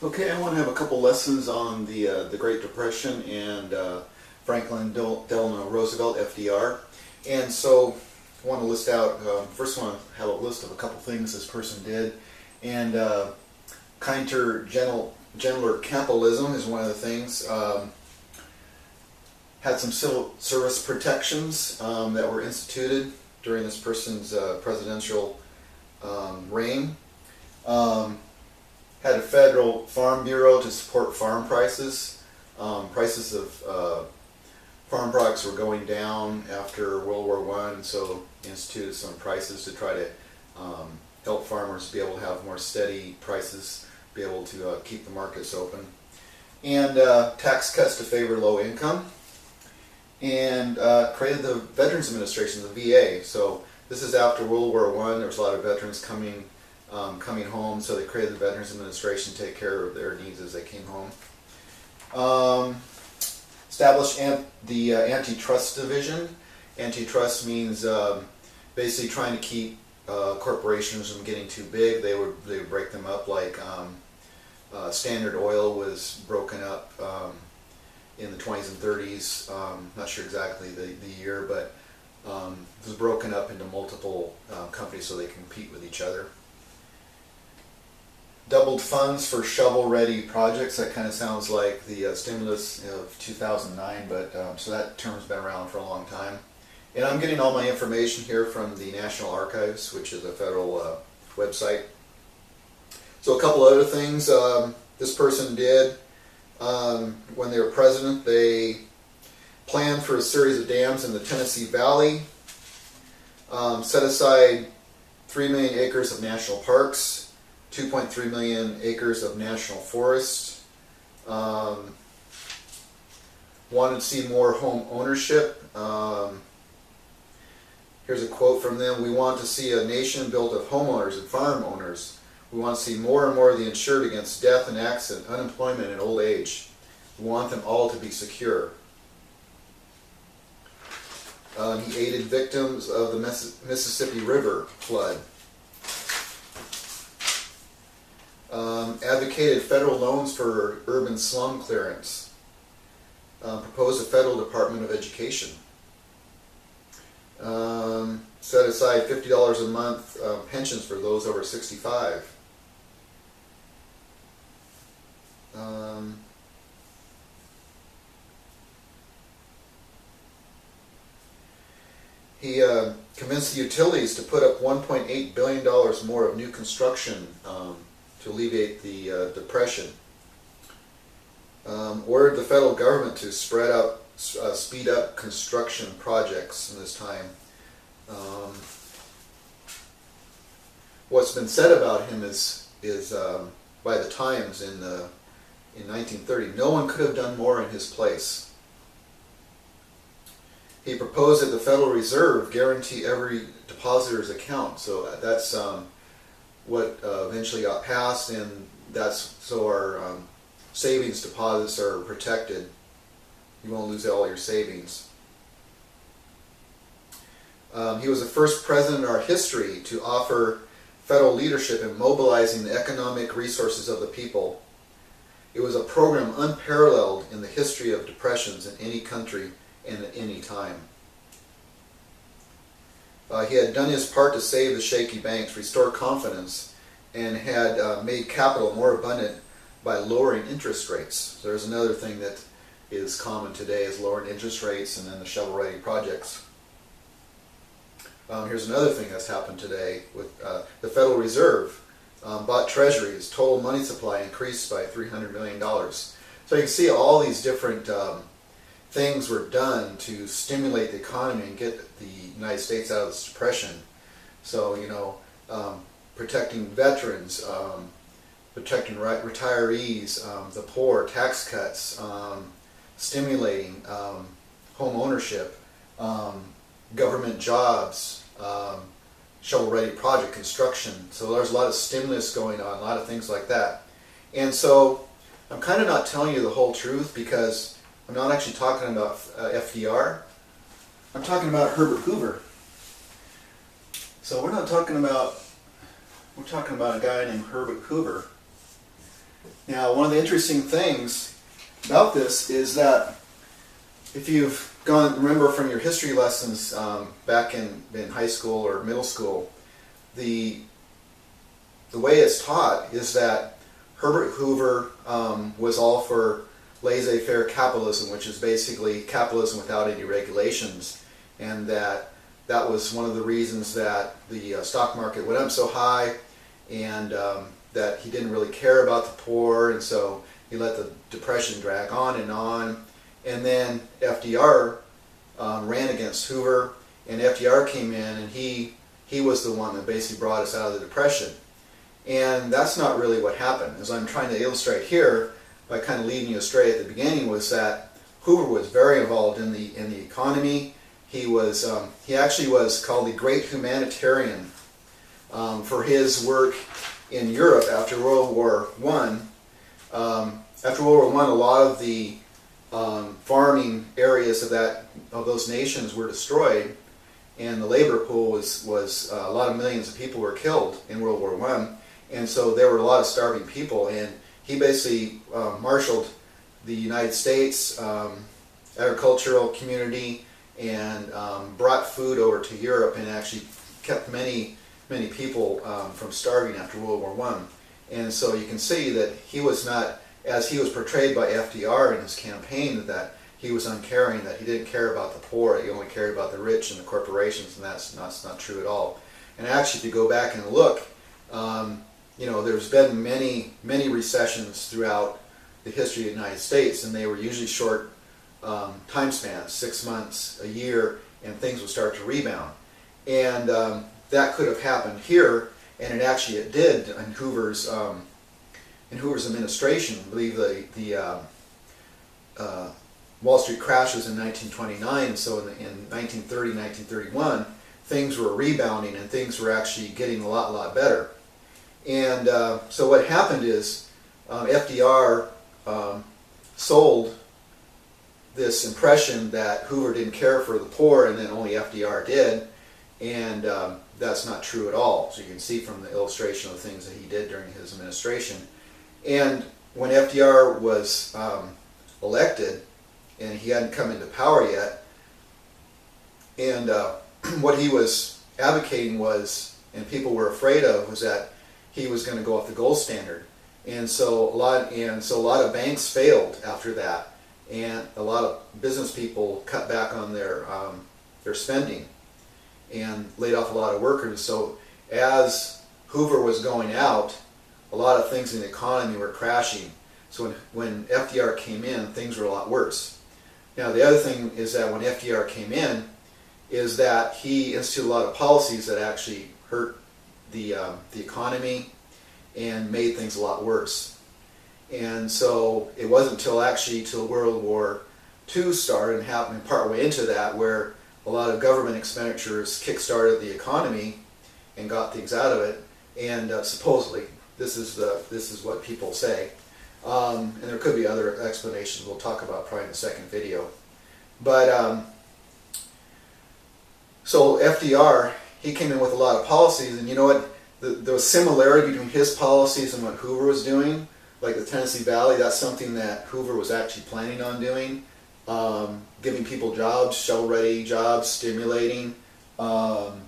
Okay, I want to have a couple lessons on the Great Depression and Franklin Delano Roosevelt, FDR. And so I want to list out, first I want to have a list of a couple things this person did. And kinder, gentler capitalism is one of the things. Had some civil service protections that were instituted during this person's presidential reign. Had a federal farm bureau to support farm prices. Prices of farm products were going down after World War I, and so instituted some prices to try to help farmers be able to have more steady prices, be able to keep the markets open. And tax cuts to favor low income. And created the Veterans Administration, the VA. So this is after World War I. There was a lot of veterans coming home, so they created the Veterans Administration to take care of their needs as they came home. Established the Antitrust Division. Antitrust means basically trying to keep corporations from getting too big. They would break them up, like Standard Oil was broken up in the 20s and 30s. Not sure exactly the year, but it was broken up into multiple companies so they compete with each other. Doubled funds for shovel-ready projects. That kind of sounds like the stimulus of 2009, but so that term's been around for a long time. And I'm getting all my information here from the National Archives, which is a federal website. So a couple other things this person did when they were president. They planned for a series of dams in the Tennessee Valley, set aside 3 million acres of national parks, 2.3 million acres of national forests, wanted to see more home ownership. Here's a quote from them: "We want to see a nation built of homeowners and farm owners. We want to see more and more of the insured against death and accident, unemployment, and old age. We want them all to be secure." He aided victims of the Mississippi River flood. Advocated federal loans for urban slum clearance. Proposed a federal Department of Education. Set aside $50 a month pensions for those over 65. He convinced the utilities to put up $1.8 billion more of new construction to alleviate the depression. Ordered the federal government to speed up construction projects in this time. What's been said about him is by the Times in 1930, no one could have done more in his place. He proposed that the Federal Reserve guarantee every depositor's account. So that's what eventually got passed, and that's so our savings deposits are protected. You won't lose all your savings. He was the first president in our history to offer federal leadership in mobilizing the economic resources of the people. It was a program unparalleled in the history of depressions in any country and at any time. He had done his part to save the shaky banks, restore confidence, and had made capital more abundant by lowering interest rates. So there's another thing that is common today, is lowering interest rates and then the shovel-ready projects. Here's another thing that's happened today with the Federal Reserve bought treasuries. Total money supply increased by $300 million. So you can see all these different things were done to stimulate the economy and get the United States out of this depression. So, protecting veterans, protecting retirees, the poor, tax cuts, stimulating home ownership, government jobs, shovel-ready project construction. So there's a lot of stimulus going on, a lot of things like that. And so I'm kind of not telling you the whole truth, because I'm not actually talking about FDR. I'm talking about Herbert Hoover. So we're talking about a guy named Herbert Hoover. Now, one of the interesting things about this is that if you've remember from your history lessons back in high school or middle school, the way it's taught is that Herbert Hoover was all for laissez-faire capitalism, which is basically capitalism without any regulations, and that was one of the reasons that the stock market went up so high, and that he didn't really care about the poor, and so he let the Depression drag on. And then FDR ran against Hoover, and FDR came in, and he was the one that basically brought us out of the Depression. And that's not really what happened. As I'm trying to illustrate here, by kind of leading you astray at the beginning, was that Hoover was very involved in the economy. He actually was called the Great Humanitarian for his work in Europe after World War I. After World War I, a lot of the farming areas of those nations were destroyed, and the labor pool was a lot of millions of people were killed in World War I, and so there were a lot of starving people. And he basically marshaled the United States agricultural community and brought food over to Europe, and actually kept many people from starving after World War I. And so you can see that he was not, as he was portrayed by FDR in his campaign, that he was uncaring, that he didn't care about the poor, he only cared about the rich and the corporations, and that's not true at all. And actually, if you go back and look, there's been many recessions throughout the history of the United States, and they were usually short time spans, 6 months, a year, and things would start to rebound. And that could have happened here, and it did in Hoover's administration. I believe the Wall Street crashes in 1929, so in 1930, 1931, things were rebounding and things were actually getting a lot better. And so what happened is FDR sold this impression that Hoover didn't care for the poor, and then only FDR did, and that's not true at all. So you can see from the illustration of the things that he did during his administration. And when FDR was elected, and he hadn't come into power yet, and what he was advocating was, and people were afraid of, was that he was going to go off the gold standard. And so a lot of banks failed after that, and a lot of business people cut back on their spending and laid off a lot of workers. So as Hoover was going out, a lot of things in the economy were crashing. So when FDR came in, things were a lot worse. Now the other thing is that when FDR came in, is that he instituted a lot of policies that actually hurt the economy and made things a lot worse. And so it wasn't till World War II started and happened partway into that, where a lot of government expenditures kick-started the economy and got things out of it. And supposedly, this is what people say. And there could be other explanations we'll talk about probably in the second video. But so FDR, he came in with a lot of policies, and you know what? There was similarity between his policies and what Hoover was doing. Like the Tennessee Valley, that's something that Hoover was actually planning on doing. Giving people jobs, shovel-ready jobs, stimulating, and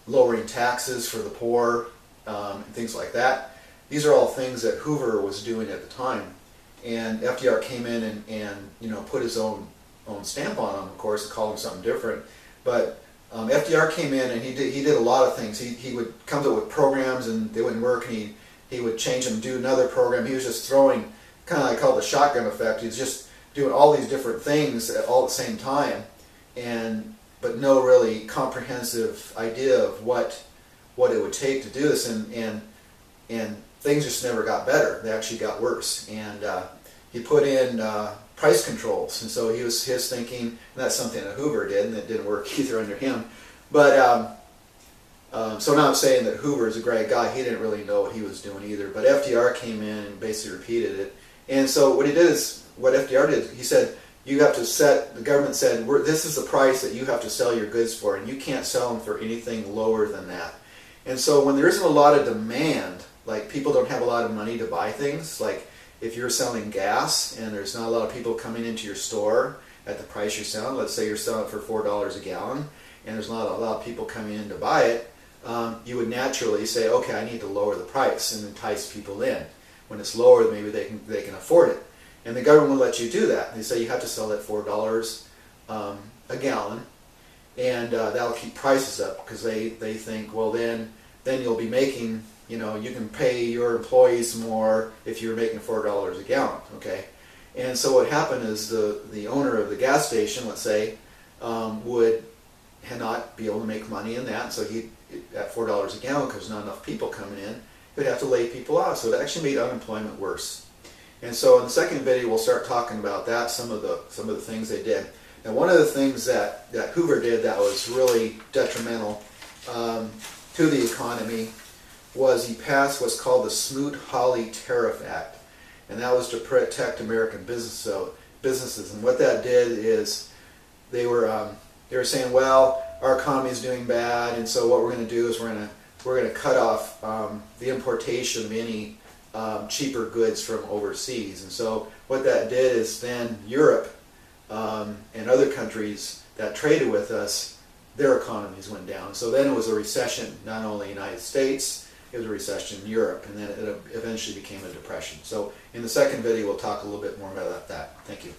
lowering taxes for the poor, and things like that. These are all things that Hoover was doing at the time. And FDR came in and put his own stamp on them, of course, and called them something different. But FDR came in and he did a lot of things. He would come up with programs and they wouldn't work, and he would change them, do another program. He was just throwing, kind of like called the shotgun effect. He was just doing all these different things all at the same time, but no really comprehensive idea of what it would take to do this. And things just never got better. They actually got worse. And he put in price controls. And so his thinking, and that's something that Hoover did, and it didn't work either under him. But so now I'm saying that Hoover is a great guy. He didn't really know what he was doing either. But FDR came in and basically repeated it. And so what he did is, what FDR did, he said, you have to the government said, this is the price that you have to sell your goods for, and you can't sell them for anything lower than that. And so when there isn't a lot of demand, like people don't have a lot of money to buy things. Like if you're selling gas and there's not a lot of people coming into your store at the price you're selling, let's say you're selling it for $4 a gallon, and there's not a lot of people coming in to buy it, you would naturally say, okay, I need to lower the price and entice people in. When it's lower, maybe they can afford it. And the government will let you do that. They say you have to sell at $4 a gallon, and that'll keep prices up because they think, well, then you'll be making, you can pay your employees more if you're making $4 a gallon, okay? And so what happened is the owner of the gas station, let's say, would not be able to make money in that, so he, at $4 a gallon, because not enough people coming in, he would have to lay people out. So it actually made unemployment worse. And so in the second video, we'll start talking about that, some of the things they did. Now, one of the things that Hoover did that was really detrimental to the economy was he passed what's called the Smoot-Hawley Tariff Act. And that was to protect American businesses. And what that did is they were saying, well, our economy is doing bad, and so what we're going to do is we're going to cut off the importation of any cheaper goods from overseas. And so what that did is then Europe and other countries that traded with us, their economies went down. So then it was a recession, not only in the United States, it was a recession in Europe, and then it eventually became a depression. So in the second video, we'll talk a little bit more about that. Thank you.